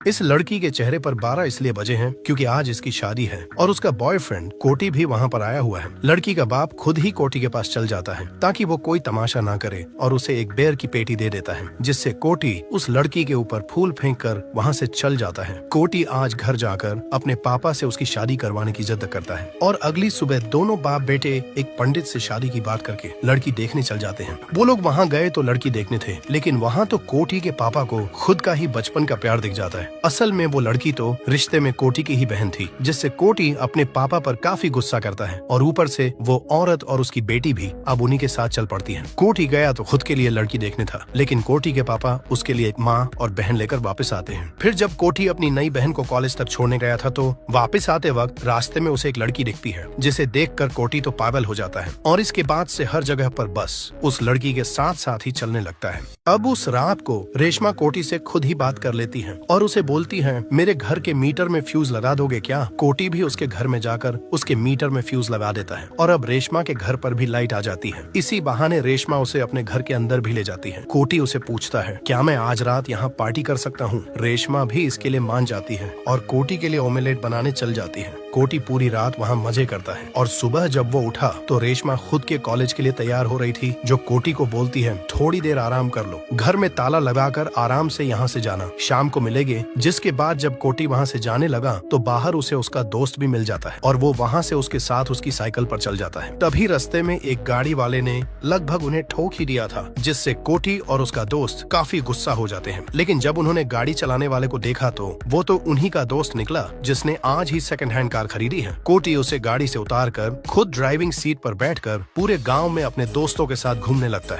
इस लड़की के चेहरे पर 12 इसलिए बजे हैं क्योंकि आज इसकी शादी है और उसका बॉयफ्रेंड कोटी भी वहाँ पर आया हुआ है। लड़की का बाप खुद ही कोटी के पास चल जाता है ताकि वो कोई तमाशा ना करे और उसे एक बेर की पेटी दे देता है, जिससे कोटी उस लड़की के ऊपर फूल फेंक कर वहाँ से चल जाता है। कोटी आज घर जाकर अपने पापा से उसकी शादी करवाने की जिद करता है और अगली सुबह दोनों बाप बेटे एक पंडित से शादी की बात करके लड़की देखने चल जाते हैं। वो लोग वहाँ गए तो लड़की देखने थे, लेकिन वहाँ तो कोटी के पापा को खुद का ही बचपन का प्यार दिख जाता है। असल में वो लड़की तो रिश्ते में कोटी की ही बहन थी, जिससे कोटी अपने पापा पर काफी गुस्सा करता है और ऊपर से वो औरत और उसकी बेटी भी अब उन्हीं के साथ चल पड़ती है। कोटी गया तो खुद के लिए लड़की देखने था, लेकिन कोटी के पापा उसके लिए माँ और बहन लेकर वापस आते हैं। फिर जब कोटी अपनी नई बहन को कॉलेज तक छोड़ने गया था तो वापस आते वक्त रास्ते में उसे एक लड़की दिखती है, जिसे देखकर कोटी तो पागल हो जाता है और इसके बाद से हर जगह पर बस उस लड़की के साथ साथ ही चलने लगता है। अब उस रात को रेशमा कोटी से खुद ही बात कर लेती है और उसे बोलती है, मेरे घर के मीटर में फ्यूज लगा दोगे क्या? कोटी भी उसके घर में जाकर उसके मीटर में फ्यूज लगा देता है और अब रेशमा के घर पर भी लाइट आ जाती है। इसी बहाने रेशमा उसे अपने घर के अंदर भी ले जाती है। कोटी उसे पूछता है, क्या मैं आज रात यहाँ पार्टी कर सकता हूँ? रेशमा भी इसके लिए मान जाती है और कोटी के लिए ऑमलेट बनाने चल जाती है। कोटी पूरी रात वहाँ मजे करता है और सुबह जब वो उठा तो रेशमा खुद के कॉलेज के लिए तैयार हो रही थी, जो कोटी को बोलती है, थोड़ी देर आराम कर लो, घर में ताला लगाकर आराम से यहाँ से जाना, शाम को मिलेंगे। जिसके बाद जब कोटी वहाँ से जाने लगा तो बाहर उसे उसका दोस्त भी मिल जाता है और वो वहाँ से उसके साथ उसकी साइकिल पर चल जाता है। तभी रास्ते में एक गाड़ी वाले ने लगभग उन्हें ठोक ही दिया था, जिससे कोटी और उसका दोस्त काफी गुस्सा हो जाते हैं। लेकिन जब उन्होंने गाड़ी चलाने वाले को देखा तो वो तो उन्हीं का दोस्त निकला, जिसने आज ही सेकंड हैंड कार खरीदी है। कोटी उसे गाड़ी से उतारकर खुद ड्राइविंग सीट पर बैठकर पूरे गांव में अपने दोस्तों के साथ घूमने लगता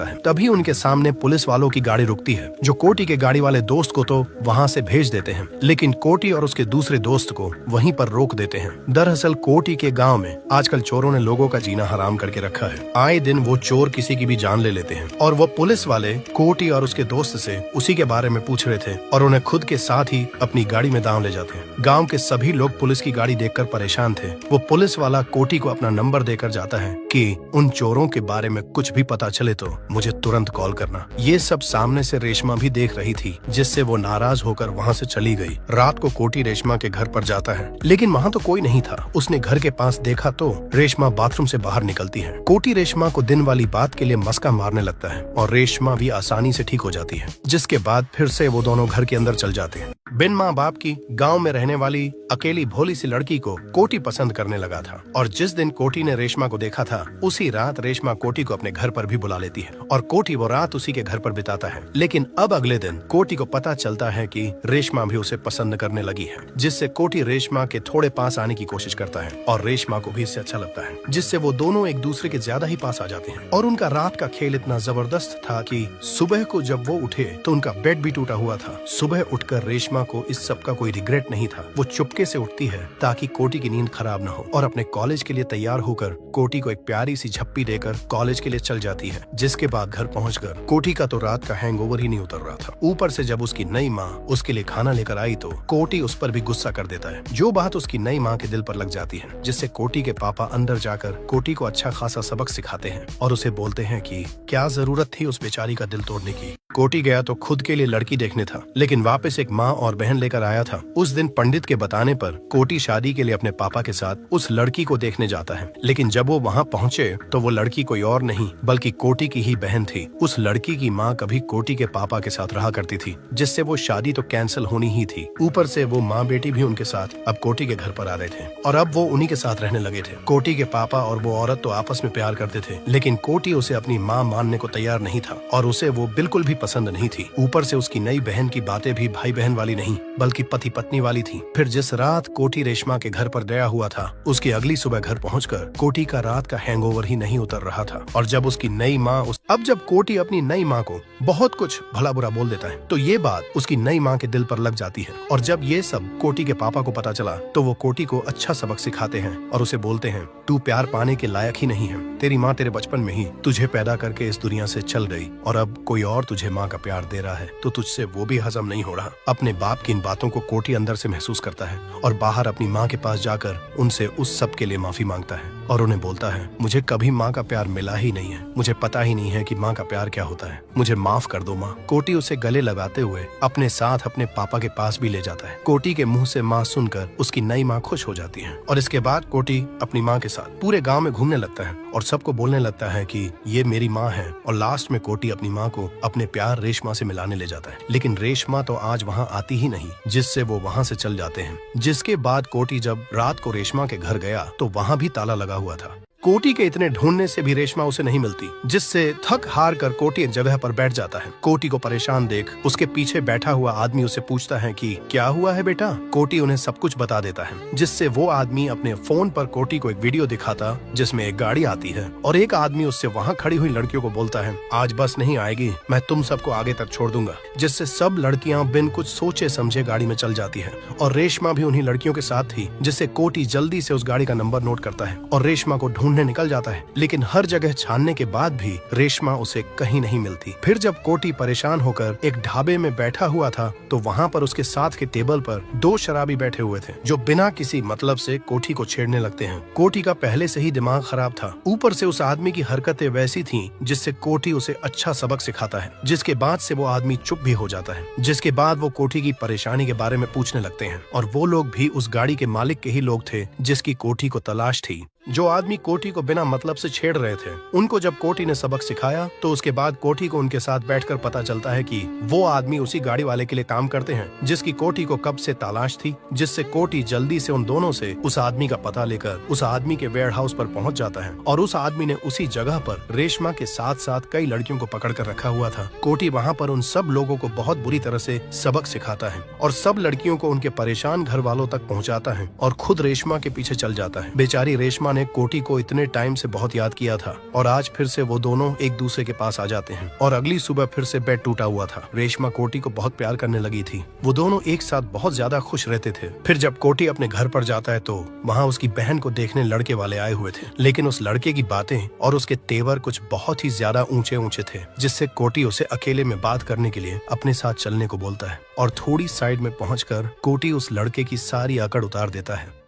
है। तभी उनके सामने पुलिस वालों की गाड़ी रुकती है, जो कोटी के गाड़ी वाले दोस्त को तो वहां से भेज देते हैं, लेकिन कोटी और उसके दूसरे दोस्त को वहीं पर रोक देते हैं। दरअसल कोटी के गांव में आजकल चोरों ने लोगों का जीना हराम करके रखा है। आए दिन वो चोर किसी की भी जान ले लेते हैं और वो पुलिस वाले कोटी और उसके दोस्त से उसी के बारे में पूछ रहे थे और उन्हें खुद के साथ ही अपनी गाड़ी में दांव ले जाते हैं। गाँव के सभी लोग पुलिस की गाड़ी देखकर परेशान थे। वो पुलिस वाला कोटी को अपना नंबर देकर जाता है कि उन चोरों के बारे में कुछ भी पता चले तो मुझे तुरंत कॉल करना। ये सब सामने से रेशमा भी देख रही थी, जिससे वो नाराज होकर वहाँ से चली गई। रात को कोटी रेशमा के घर पर जाता है, लेकिन वहाँ तो कोई नहीं था। उसने घर के पास देखा तो रेशमा बाथरूम से बाहर निकलती है। कोटी रेशमा को दिन वाली बात के लिए मस्का मारने लगता है और रेशमा भी आसानी से ठीक हो जाती है, जिसके बाद फिर से वो दोनों घर के अंदर चल जाते हैं। बिन माँ बाप की गांव में रहने वाली अकेली भोली सी लड़की को कोटी पसंद करने लगा था और जिस दिन कोटी ने रेशमा को देखा था उसी रात रेशमा कोटी को अपने घर पर भी बुला लेती है और कोटी वो रात उसी के घर पर बिताता है। लेकिन अब अगले दिन कोटी को पता चलता है कि रेशमा भी उसे पसंद करने लगी है, जिससे कोटी रेशमा के थोड़े पास आने की कोशिश करता है और रेशमा को भी इससे अच्छा लगता है, जिससे वो दोनों एक दूसरे के ज्यादा ही पास आ जाते हैं। और उनका रात का खेल इतना जबरदस्त था कि सुबह को जब वो उठे तो उनका बेड भी टूटा हुआ था। सुबह उठकर रेशमा को इस सब का कोई रिग्रेट नहीं था। वो चुपके से उठती है ताकि कोटी की नींद खराब न हो और अपने कॉलेज के लिए तैयार होकर कोटी को एक प्यारी सी झप्पी देकर कॉलेज के लिए चल जाती है। जिसके बाद घर पहुंचकर कोटी का तो रात का हैंगओवर ही नहीं उतर रहा था। ऊपर से जब उसकी नई माँ उसके लिए खाना लेकर आई तो कोटी उस पर भी गुस्सा कर देता है, जो बात उसकी नई माँ के दिल पर लग जाती है, जिससे कोटी के पापा अंदर जाकर कोटी को अच्छा खासा सबक सिखाते हैं और उसे बोलते हैं कि क्या जरूरत थी उस बेचारी का दिल तोड़ने की। कोटी गया तो खुद के लिए लड़की देखने था, लेकिन वापस एक माँ और बहन लेकर आया था। उस दिन पंडित के बताने पर कोटी शादी के लिए अपने पापा के साथ उस लड़की को देखने जाता है, लेकिन जब वो वहाँ पहुँचे तो वो लड़की कोई और नहीं बल्कि कोटी की ही बहन थी। उस लड़की की माँ कभी कोटी के पापा के साथ रहा करती थी, जिससे वो शादी तो कैंसिल होनी ही थी। ऊपर से वो माँ बेटी भी उनके साथ अब कोटी के घर पर आ रहे थे और अब वो उन्हीं के साथ रहने लगे थे। कोटी के पापा और वो औरत तो आपस में प्यार करते थे, लेकिन कोटी उसे अपनी माँ मानने को तैयार नहीं था और उसे वो बिल्कुल भी पसंद नहीं थी। ऊपर से उसकी नई बहन की बातें भी भाई बहन वाली नहीं बल्कि पति पत्नी वाली थी। फिर जिस रात कोटी रेशमा के घर पर गया हुआ था, उसकी अगली सुबह घर पहुंचकर कोटी का रात का हैंगओवर ही नहीं उतर रहा था। और जब उसकी नई माँ अब जब कोटी अपनी नई माँ को बहुत कुछ भला बुरा बोल देता है तो ये बात उसकी नई माँ के दिल पर लग जाती है और जब ये सब कोटी के पापा को पता चला तो वो कोटी को अच्छा सबक सिखाते हैं और उसे बोलते हैं, तू प्यार पाने के लायक ही नहीं है। तेरी माँ तेरे बचपन में ही तुझे पैदा करके इस दुनिया से चल गई और अब कोई और तुझे माँ का प्यार दे रहा है तो तुझसे वो भी हजम नहीं हो रहा। अपने बाप की इन बातों को कोटी अंदर से महसूस करता है और बाहर अपनी माँ के पास जाकर उनसे उस सब के लिए माफी मांगता है। और उन्हें बोलता है, मुझे कभी माँ का प्यार मिला ही नहीं है, मुझे पता ही नहीं है कि माँ का प्यार क्या होता है, मुझे माफ कर दो माँ। कोटी उसे गले लगाते हुए अपने साथ अपने पापा के पास भी ले जाता है। कोटी के मुंह से माँ सुनकर उसकी नई माँ खुश हो जाती है और इसके बाद कोटी अपनी माँ के साथ पूरे गाँव में घूमने लगता है और सबको बोलने लगता है कि ये मेरी माँ है। और लास्ट में कोटी अपनी माँ को अपने प्यार रेशमा से मिलाने ले जाता है, लेकिन रेशमा तो आज वहाँ आती ही नहीं, जिससे वो वहाँ से चल जाते हैं। जिसके बाद कोटी जब रात को रेशमा के घर गया तो वहाँ भी ताला लगा हुआ था। कोटी के इतने ढूंढने से भी रेशमा उसे नहीं मिलती, जिससे थक हार कर कोटी एक जगह पर बैठ जाता है। कोटी को परेशान देख उसके पीछे बैठा हुआ आदमी उसे पूछता है कि क्या हुआ है बेटा। कोटी उन्हें सब कुछ बता देता है, जिससे वो आदमी अपने फोन पर कोटी को एक वीडियो दिखाता जिसमें एक गाड़ी आती है और एक आदमी उससे वहाँ खड़ी हुई लड़कियों को बोलता है, आज बस नहीं आएगी, मैं तुम सबको आगे तक छोड़ दूंगा। जिससे सब लड़कियां बिन कुछ सोचे समझे गाड़ी में चल जाती है और रेशमा भी उन्हीं लड़कियों के साथ थी। जिससे कोटी जल्दी से उस गाड़ी का नंबर नोट करता है और रेशमा को ढूंढने निकल जाता है, लेकिन हर जगह छानने के बाद भी रेशमा उसे कहीं नहीं मिलती। फिर जब कोटी परेशान होकर एक ढाबे में बैठा हुआ था तो वहाँ पर उसके साथ के टेबल पर दो शराबी बैठे हुए थे जो बिना किसी मतलब से कोटी को छेड़ने लगते हैं। कोटी का पहले से ही दिमाग खराब था, ऊपर से उस आदमी की हरकतें वैसी थीं जिससे कोटी उसे अच्छा सबक सिखाता है, जिसके बाद से वो आदमी चुप भी हो जाता है। जिसके बाद वो कोटी की परेशानी के बारे में पूछने लगते हैं और वो लोग भी उस गाड़ी के मालिक के ही लोग थे जिसकी कोटी को तलाश थी। जो आदमी कोटी को बिना मतलब से छेड़ रहे थे उनको जब कोटी ने सबक सिखाया तो उसके बाद कोटी को उनके साथ बैठकर पता चलता है कि वो आदमी उसी गाड़ी वाले के लिए काम करते हैं जिसकी कोटी को कब से तलाश थी। जिससे कोटी जल्दी से उन दोनों से उस आदमी का पता लेकर उस आदमी के वेयर हाउस पर पहुंच जाता है और उस आदमी ने उसी जगह पर रेशमा के साथ साथ कई लड़कियों को पकड़ कर रखा हुआ था। कोटी वहाँ पर उन सब लोगों को बहुत बुरी तरह से सबक सिखाता है और सब लड़कियों को उनके परेशान घर वालों तक पहुँचाता है और खुद रेशमा के पीछे चल जाता है। बेचारी रेशमा ने कोटी को इतने टाइम से बहुत याद किया था और आज फिर से वो दोनों एक दूसरे के पास आ जाते हैं और अगली सुबह फिर से बेड टूटा हुआ था। रेशमा कोटी को बहुत प्यार करने लगी थी, वो दोनों एक साथ बहुत ज्यादा खुश रहते थे। फिर जब कोटी अपने घर पर जाता है तो वहाँ उसकी बहन को देखने लड़के वाले आए हुए थे, लेकिन उस लड़के की बातें और उसके तेवर कुछ बहुत ही ज्यादा ऊंचे ऊंचे थे, जिससे कोटी उसे अकेले में बात करने के लिए अपने साथ चलने को बोलता है और थोड़ी साइड में पहुंचकर कोटी उस लड़के की सारी अकड़ उतार देता है।